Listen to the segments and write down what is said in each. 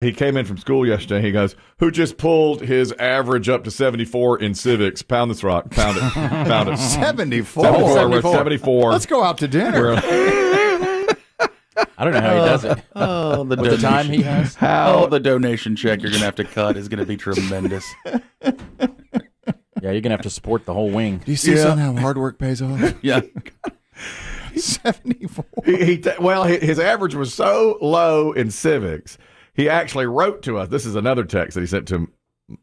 He came in from school yesterday. He goes, "Who just pulled his average up to 74 in civics? Pound this rock. Pound it. Pound it." 74. 74. Let's go out to dinner. I don't know how he does it. Oh, With the time he has. The donation check you're going to have to cut is going to be tremendous. Yeah, you're going to have to support the whole wing. Do you see son, how hard work pays off? Yeah. 74. Well, his average was so low in civics, he actually wrote to us. This is another text that he sent to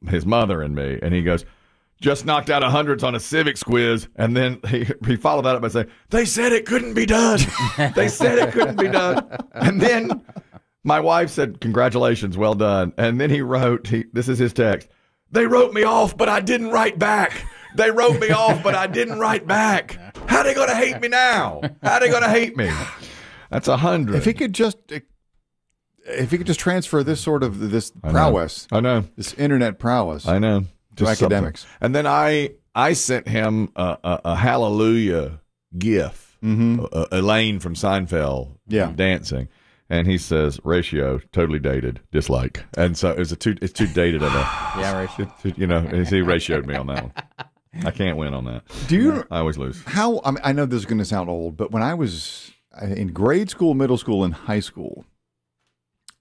his mother and me, and he goes, "Just knocked out 100s on a civics quiz," and then he followed that up by saying, "They said it couldn't be done. They said it couldn't be done." And then my wife said, "Congratulations, well done." And then he wrote, this is his text, "They wrote me off, but I didn't write back. They wrote me off, but I didn't write back. How they going to hate me now? How they going to hate me?" That's 100. If he could just transfer this sort of this prowess, I know this internet prowess, I know to academics. Something. And then I sent him a hallelujah gif, Elaine from Seinfeld, dancing, and he says ratio totally dated, dislike, and so it's too dated of a ratio. He ratioed me on that one. I can't win on that. I always lose. I know this is going to sound old, but when I was in grade school, middle school, and high school,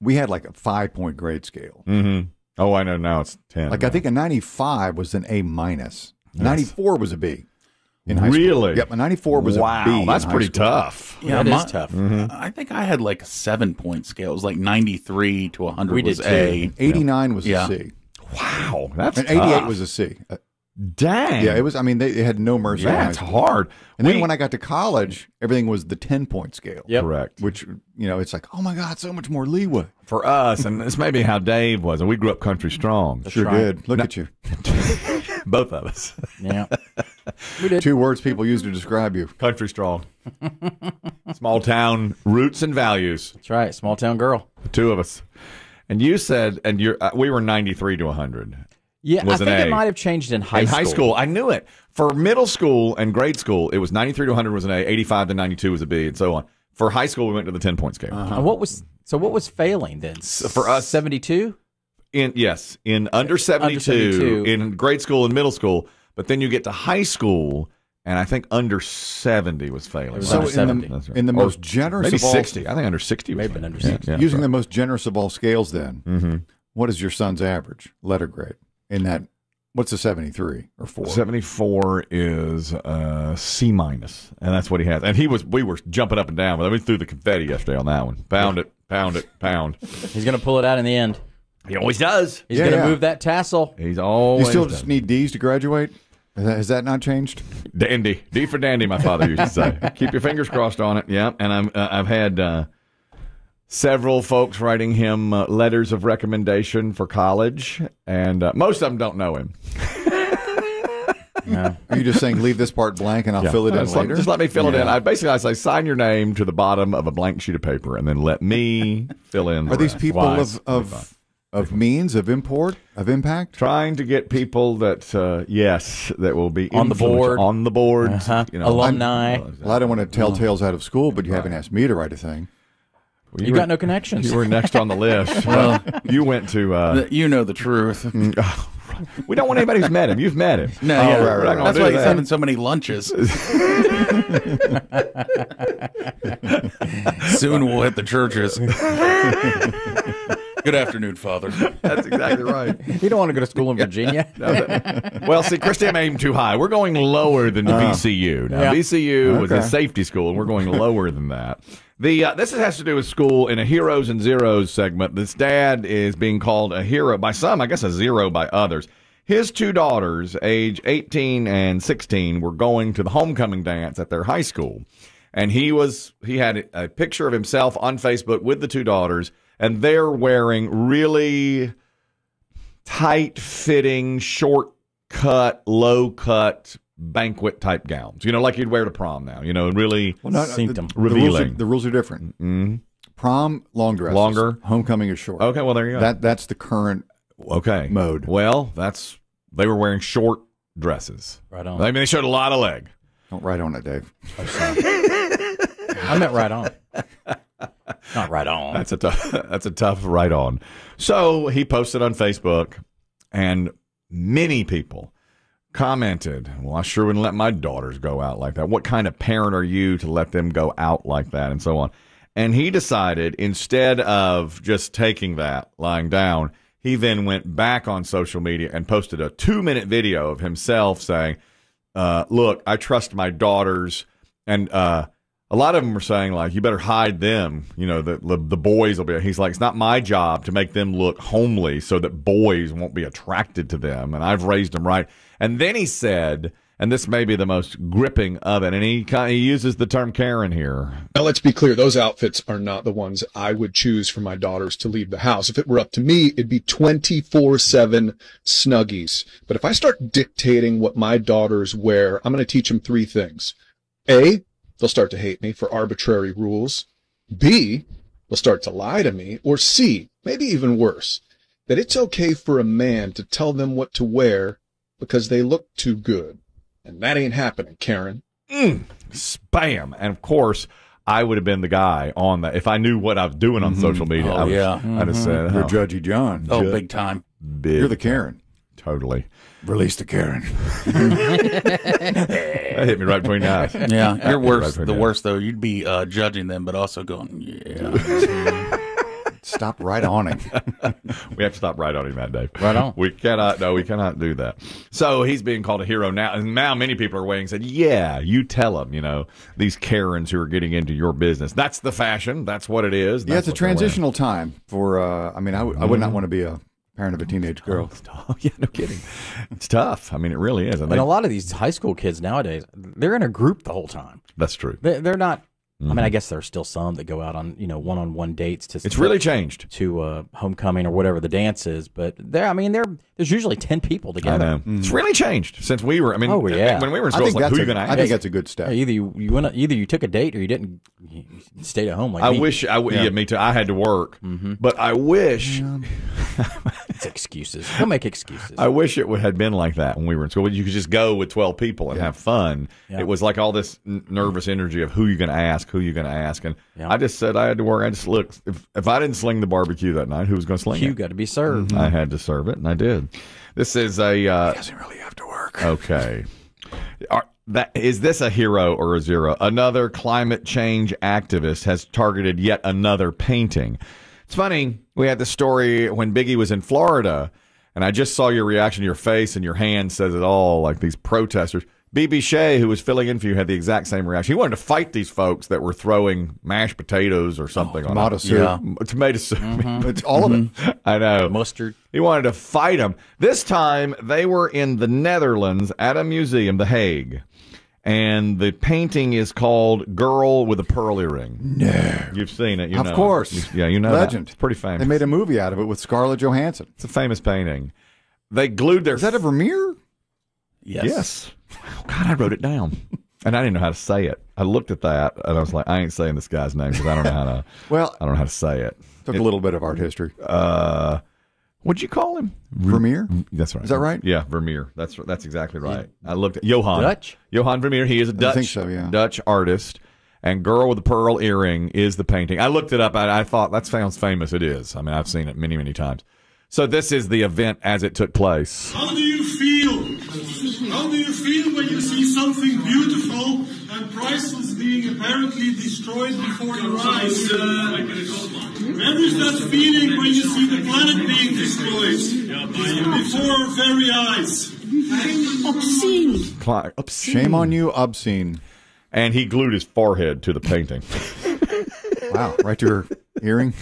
we had like a 5-point grade scale. Mm-hmm. Oh, I know. Now it's 10. Like I think a 95 was an A minus. 94 was a B. In high school. Really? Yep. A 94 was a B. Wow, that's pretty tough. Yeah, that is tough. I think I had like a 7-point scale. It was like 93 to 100 we was did A. 89 was a C. Wow, that's and tough. 88 was a C. Dang. Yeah, it was. I mean, they had no mercy. That's hard. And then when I got to college, everything was the 10-point scale. Yep. Correct. Which, it's like, oh my God, so much more leeway. For us, and this may be how Dave was, and we grew up country strong. Sure did. Look at you. Both of us. Yeah. We did. 2 words people use to describe you. Country strong. Small town roots and values. That's right. Small town girl. The 2 of us. And you said, and we were 93 to 100. Yeah, I think it might have changed in high school. In high school, I knew it. For middle school and grade school, it was 93 to 100 was an A, 85 to 92 was a B, and so on. For high school, we went to the 10-point scale. And what was failing then? For us, 72? In under 72 in grade school and middle school, but then you get to high school, and I think under 70 was failing. So under 70. In the most generous maybe of all 60. I think under 60 was maybe failing. under 60. Yeah, using the most generous of all scales then, what is your son's average letter grade? In that, what's a 73 or 4? 74 is C minus, and that's what he has. And we were jumping up and down, but we threw the confetti yesterday on that one. Pound it, pound it, pound. He's going to pull it out in the end. He always does. He's going to move that tassel. He's always. You still just need D's to graduate? Has that not changed? Dandy, D for dandy. My father used to say. Keep your fingers crossed on it. Yeah, and I've had several folks writing him letters of recommendation for college, and most of them don't know him. Yeah. Are you just saying leave this part blank and I'll fill it in later? Just let me fill it in. I say sign your name to the bottom of a blank sheet of paper, and then let me fill in. Are these people of means, of import, of impact? Trying to get people that that will be on the board, alumni. Well, I don't want to tell tales out of school, but you haven't asked me to write a thing. You got no connections. You were next on the list. Well, you went to. You know the truth. We don't want anybody who's met him. You've met him. No, right. That's why he's having so many lunches. Soon we'll hit the churches. Good afternoon, Father. That's exactly right. You don't want to go to school in Virginia. Well, see, Christy, I'm aiming too high. We're going lower than the VCU. Now, VCU was a safety school, and we're going lower than that. This has to do with school in a heroes and zeros segment. This dad is being called a hero by some, I guess a zero by others. His 2 daughters, age 18 and 16, were going to the homecoming dance at their high school. And he had a picture of himself on Facebook with the 2 daughters, and they're wearing really tight-fitting, short-cut, low-cut banquet-type gowns. Like you'd wear to prom now. Really revealing. The rules are different. Mm-hmm. Prom, long dresses. Longer. Homecoming is short. Okay, well, there you go. That's the current mode. Well, they were wearing short dresses. Right on. I mean, they showed a lot of leg. Don't write on it, Dave. I meant right on. Not right on. That's a tough right on. So he posted on Facebook, and many people commented, well, I sure wouldn't let my daughters go out like that. What kind of parent are you to let them go out like that, and so on. And he decided, instead of just taking that, lying down, he then went back on social media and posted a 2-minute video of himself saying, look, I trust my daughters. And a lot of them were saying, like, you better hide them. You know, the boys will be. He's like, it's not my job to make them look homely so that boys won't be attracted to them. And I've raised them right. And then he said, and this may be the most gripping of it, and he uses the term Karen here. Now, let's be clear. Those outfits are not the ones I would choose for my daughters to leave the house. If it were up to me, it'd be 24/7 Snuggies. But if I start dictating what my daughters wear, I'm going to teach them 3 things. A, they'll start to hate me for arbitrary rules. B, they'll start to lie to me. Or C, maybe even worse, that it's okay for a man to tell them what to wear because they look too good. And that ain't happening, Karen. Spam. And of course, I would have been the guy on that. If I knew what I was doing on social media, Oh, yeah. I'd have said, You're Judgy John. Oh, big time. You're the Karen. Totally. Release the Karen. That hit me right between the eyes. Yeah, you're worse. Right The worst, though, you'd be judging them, but also going, yeah. Stop right on him. We have to stop right on him that day. Right on. We cannot do that. So he's being called a hero now. And now many people are waiting and said, yeah, you tell them, you know, these Karens who are getting into your business. That's the fashion. That's what it is. Yeah, it's a transitional time for, I mean, I would not want to be a parent of a teenage girl. Oh, yeah, no kidding. It's tough. I mean, it really is. And a lot of these high school kids nowadays, they're in a group the whole time. That's true. They're not. I mean, I guess there's still some that go out on, you know, one-on-one dates to. It's really changed to homecoming or whatever the dance is, but there's usually 10 people I together. know. It's really changed since we were. I mean, Oh, yeah. when we were in I school, think it's like, that's who are you going to ask? I think that's a good step. Either you took a date or you didn't. You stayed at home like me. Yeah, me too. I had to work, but I wish. It's excuses. Don't make excuses. I wish it had been like that when we were in school. You could just go with 12 people and have fun. Yeah. It was like all this nervous energy of who you're going to ask, And I just said I had to work. I just looked. If I didn't sling the barbecue that night, who was going to sling it? You got to be served. I had to serve it, and I did. This is a. He doesn't really have to work. Okay. Is this a hero or a zero? Another climate change activist has targeted yet another painting. It's funny, we had the story when Biggie was in Florida, and I just saw your reaction, your face and your hand says it all, like these protesters. B.B. Shea, who was filling in for you, had the exact same reaction. He wanted to fight these folks that were throwing mashed potatoes or something on tomato it. soup. Yeah. Tomato soup. It's all of it. I know. Mustard. He wanted to fight them. This time, they were in the Netherlands at a museum, The Hague. And the painting is called Girl with a Pearl Earring. No. You've seen it. You Of know. course. You know Legend. that. It's pretty famous. They made a movie out of it with Scarlett Johansson. It's a famous painting. They glued their... Is that a Vermeer? Yes. Oh, God, I wrote it down. And I didn't know how to say it. I looked at that, and I was like, I ain't saying this guy's name because I don't know how to... Well, I don't know how to say it. Took a little bit of art history. What'd you call him? Vermeer? That's right. Is that right? Yeah, Vermeer. That's exactly right. I looked at Johan. Dutch? Johan Vermeer. He is a Dutch, think so, yeah. Dutch artist. And Girl with the Pearl Earring is the painting. I looked it up. I thought, that sounds famous. It is. I mean, I've seen it many, many times. So this is the event as it took place. How do you feel? How do you feel when you see something beautiful and priceless being apparently destroyed before your eyes? Where is that feeling when you see the planet being destroyed before our very eyes? Obscene. Shame on you, obscene. And he glued his forehead to the painting. Wow, right to her earring?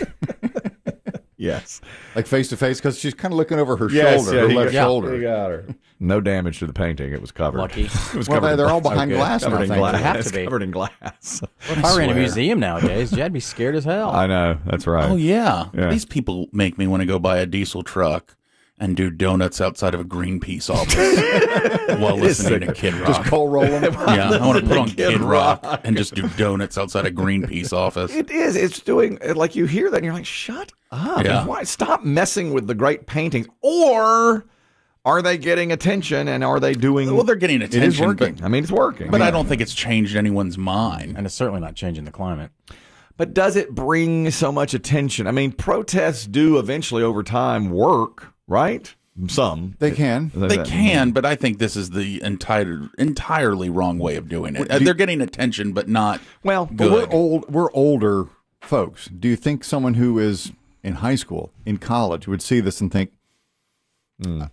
Yes. Like face to face, because she's kind of looking over her Yes, shoulder, yeah, her he left got- shoulder. he got her. No damage to the painting. It was covered. Lucky. It was Well, covered in they're all glass. behind glass now, Covered in thank glass. you. They have to It's be. covered in glass. If I were in a swear. museum nowadays, I'd be scared as hell. I know. That's right. Oh, yeah. Yeah. These people make me want to go buy a diesel truck and do donuts outside of a Greenpeace office while listening to Kid Rock. Just coal roll them. Yeah, I want to put on Kid Kid Rock Rock. and just do donuts outside a Greenpeace office. It is. It's doing, like, you hear that and you're like, shut up. Yeah. Why? Stop messing with the great paintings. Or are they getting attention and are they doing. Well, they're getting attention. is working. I mean, it's working. But I don't think it's changed anyone's mind. And it's certainly not changing the climate. But does it bring so much attention? I mean, protests do eventually over time work, right? Some. They can. They can, but I think this is the entirely wrong way of doing it. They're getting attention, but not well. good. But we're older folks. Do you think someone who is in high school, in college, would see this and think,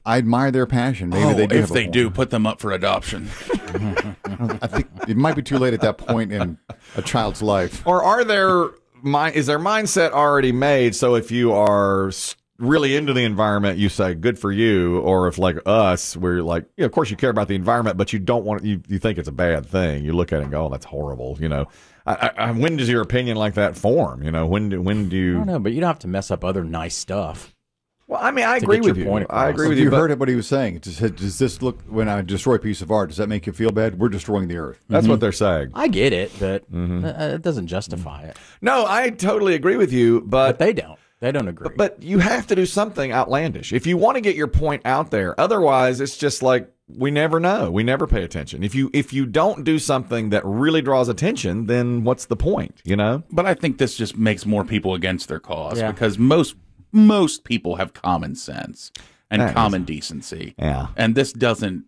I admire their passion? Maybe they do. If they do, put them up for adoption. I think it might be too late at that point in a child's life. Or is their mindset already made? So if you are really into the environment, you say good for you. Or if like us, we're like, yeah, of course you care about the environment, but you don't want you think it's a bad thing. You look at it and go, oh, that's horrible. You know, when does your opinion like that form? You know, when do you? I don't know, but you don't have to mess up other nice stuff. Well, I mean, I agree with you. I agree with you. You heard what he was saying. Does this look, when I destroy a piece of art, does that make you feel bad? We're destroying the earth. That's what they're saying. I get it, but it doesn't justify it. No, I totally agree with you, but they don't. They don't agree. But you have to do something outlandish if you want to get your point out there. Otherwise, it's just like we never know. We never pay attention. If you don't do something that really draws attention, then what's the point? You know. But I think this just makes more people against their cause because most people have common sense and common decency. Yeah. And this doesn't.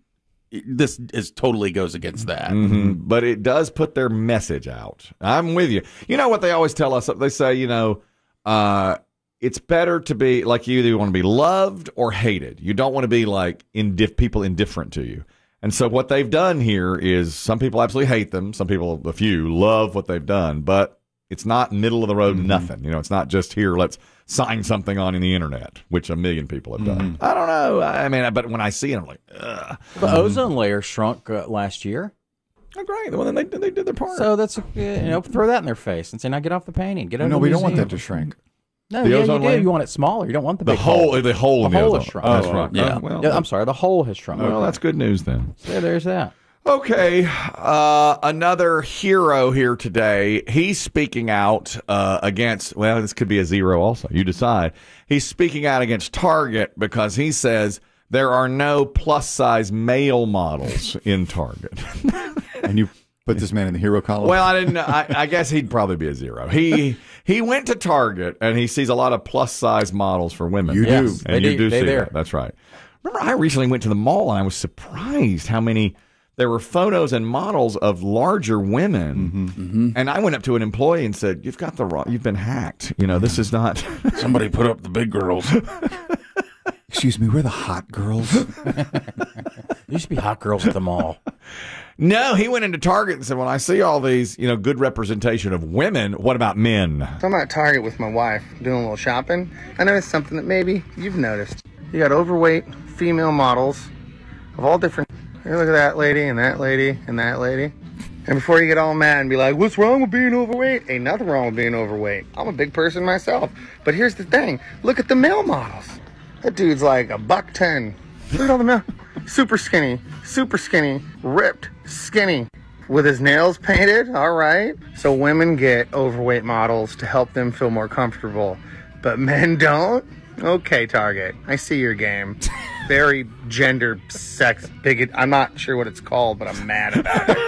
This totally goes against that. Mm-hmm. But it does put their message out. I'm with you. You know what they always tell us? They say, you know, it's better to be like you either want to be loved or hated. You don't want to be like people indifferent to you. And so what they've done here is some people absolutely hate them. Some people, a few, love what they've done. But it's not middle of the road nothing. You know, it's not just here, let's sign something on in the internet, which 1 million people have done. I don't know. I mean, but when I see it, I'm like, ugh. The ozone layer shrunk last year. Oh, great. Well, then they did their part. So that's, throw that in their face and say, now get off the painting. Get out No, of the we don't museum. want that to shrink. No, you do. You want it smaller. You don't want the big hole. The hole in the ozone. Has shrunk. That's right. Yeah. I'm sorry. The hole has shrunk. Well, that's good news then. So there's that. Okay, another hero here today. He's speaking out against, well, this could be a zero also. You decide. He's speaking out against Target because he says there are no plus-size male models in Target. And you put this man in the hero column? Well, I didn't know. I guess he'd probably be a zero. He went to Target, and he sees a lot of plus-size models for women. You do. And you do see that. That's right. Remember, I recently went to the mall, and I was surprised how many... There were photos and models of larger women, and I went up to an employee and said, "You've got the wrong. You've been hacked. You know, this is not." Somebody put up the big girls. Excuse me, we're the hot girls. There used to be hot girls at the mall. No, he went into Target and said, "When I see all these, good representation of women, what about men?" So I'm at Target with my wife doing a little shopping. I noticed something that maybe you've noticed. You got overweight female models of all different. Here, look at that lady and that lady and that lady. And before you get all mad and be like, what's wrong with being overweight? Ain't nothing wrong with being overweight. I'm a big person myself. But here's the thing. Look at the male models. That dude's like $110. Look at all the male. Super skinny, ripped, skinny. With his nails painted, all right. So women get overweight models to help them feel more comfortable. But men don't? Okay, Target. I see your game. Very gender, sex, bigot. I'm not sure what it's called, but I'm mad about it.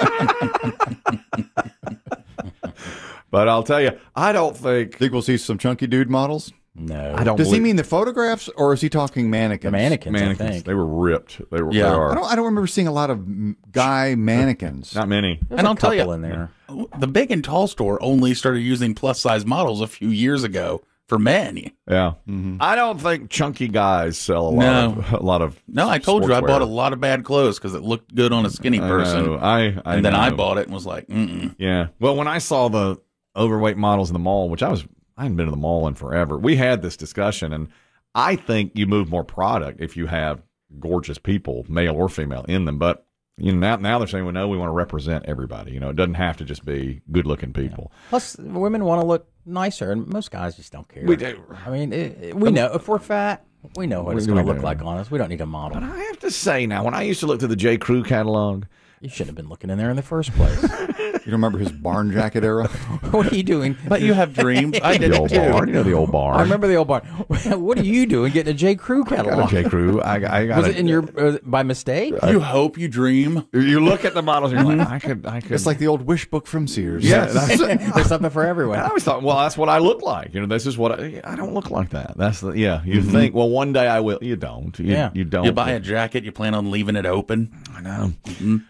But I'll tell you, I don't think we'll see some chunky dude models? No. I don't. Does he mean the photographs, or is he talking mannequins? The mannequins, I think. They were ripped. They were. Yeah. They are. I don't remember seeing a lot of guy mannequins. Not many. There's a couple in there. The Big and Tall store only started using plus-size models a few years ago for men. Yeah. I don't think chunky guys sell a lot of. No, I told you I bought a lot of bad clothes because it looked good on a skinny person. I and then I bought it and was like, mm-mm. Yeah. Well, when I saw the overweight models in the mall, which I hadn't been to the mall in forever, we had this discussion, and I think you move more product if you have gorgeous people, male or female, in them. But now they're saying, well, no, we want to represent everybody. It doesn't have to just be good-looking people. Yeah. Plus, women want to look nicer, and most guys just don't care. We do. I mean, we know if we're fat, we know what it's going to look like on us. We don't need a model. But I have to say now, when I used to look through the J. Crew catalog, you shouldn't have been looking in there in the first place. You don't remember his barn jacket era? What are you doing? But you have dreams. I did The old too. barn, you know the old barn. I remember the old barn. What are you doing getting a J. Crew I catalog? got a J. Crew. I got Was it in your by mistake? You hope you dream. You look at the models and you're like, I could. It's like the old wish book from Sears. Yeah, that's it. There's something for everyone. I always thought, well, that's what I look like. You know, this is what I don't look like that. That's the You think, well, one day I will. You don't. You don't. You buy a jacket, you plan on leaving it open. I know.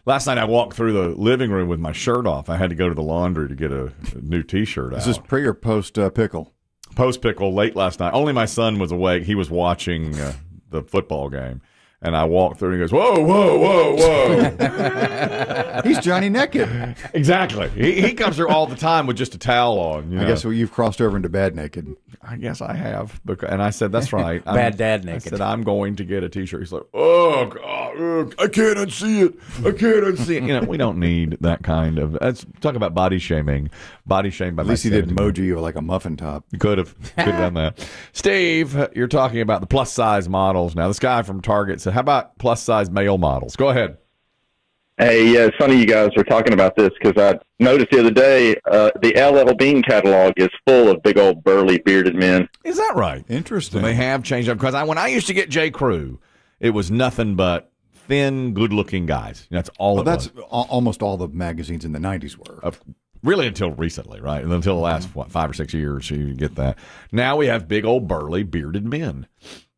Last night I walked through the living room with my shirt off. I had to go to the laundry to get a new T-shirt out. Is this pre or post pickle? Post pickle late last night. Only my son was awake. He was watching the football game. And I walked through and he goes, whoa, whoa, whoa, whoa. He's Johnny Naked. Exactly. He comes through all the time with just a towel on. You know? I guess you've crossed over into bad naked. I guess I have. And I said, that's right. Bad dad naked. I said, I'm going to get a T-shirt. He's like, oh, God, I can't unsee it. I can't unsee it. You know, we don't need that kind of. Let's talk about body shaming. Body shame by At least he did emoji you like a muffin top. You could have done that. Steve, you're talking about the plus size models. Now, this guy from Target said, how about plus size male models? Go ahead. Hey, yeah, it's funny you guys are talking about this because I noticed the other day the LL Bean catalog is full of big old burly bearded men. Is that right? Interesting. So they have changed up because when I used to get J. Crew, it was nothing but thin, good-looking guys. That's all. Well, that's almost all the magazines in the 90s were. Really until recently, right? Until the last 5 or 6 years, you get that. Now we have big old burly bearded men.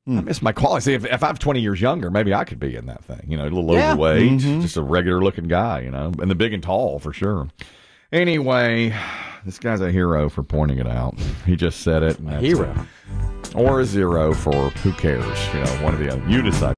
I miss my quality. See, if I'm 20 years younger, maybe I could be in that thing. You know, a little overweight, just a regular looking guy, you know, and the big and tall for sure. Anyway, this guy's a hero for pointing it out. He just said it. A hero. Or a zero for who cares, you know, one of the other. You decide.